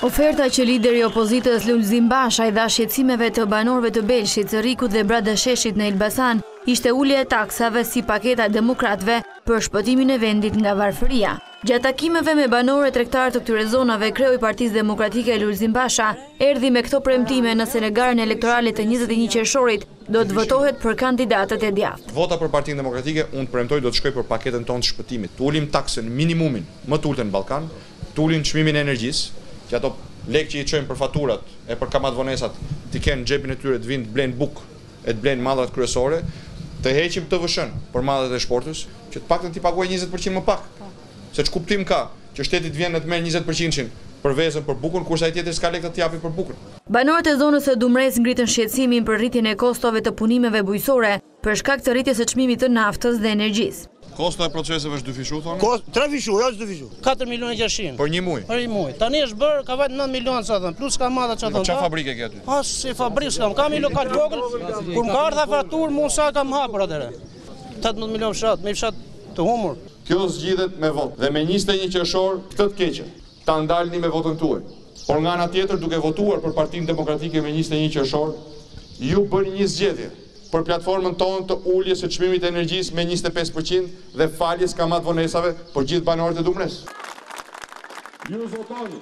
Oferta që lideri i opozitës Lulzim Basha i dha shqetësimeve të banorëve të Belshit, Rrikut dhe Bradasheshit në Elbasan ishte ulja e taksave si paketa e demokratëve për shpëtimin e vendit nga varfëria. Gjatë takimeve me banorë e tregtarë të këtyre zonave, kreu i Partisë Demokratike Lulzim Basha erdhi me këto premtime nëse në garën elektorale të 21 qershorit do të votohet për kandidatët e djathtë. Vota për Partinë Demokratike unë premtoj do të shkoj për paketën tonë të shpëtimit. Të ulim taksën minimumin më të ulët në Ballkan, të ulim çmimin e energjisë, që ato lekë që i çojmë për faturat e për kamatvonesat të kenë xhepin e tyre të vinë të blenë bukë e të blenë mallat kryesore, të heqim TVSH-n për mallat e shportës, që të paktën t'i paguaj 20% më pak. Se ç'kuptim ka që shteti të vjen të merr 20% për vezën për bukën, kurse ai tjetër s'ka lekë të japi për bukën. Banorët e zonës së Dumres ngritën shqetësimin për rritjen e kostove të punimeve bujësore për shkak të rritjes së çmimit të naftës dhe energjisë. Kosto e proceseve është 2 fishu, thonë? 3 fishu, jo 2 fishu. 4 milion 600. Për një muaj? Për një muaj. Tani është bërë, ka vetë 9 milion, që thënë, plus ka madha që thënë. Qa fabrike ke aty? As si fabrikë s'kam, kam i lokal vogël, kur më ka ardha fakturë, mu sa kam hapur atëre. 18 milion fshat, me fshat të humur. Kjo zgjidhet me votë, dhe me 21 qershor këtë të keqe, ta ndalni me votën tuaj. Por nga ana tjetër, duke votuar për Partinë Demokratike me 21 qershor, ju bëni një zgjedhje për platformën tonë të uljes së çmimit të energjisë me 25% dhe faljes kamatvonesave për gjithë banorët e Dumres. Ju zotoni.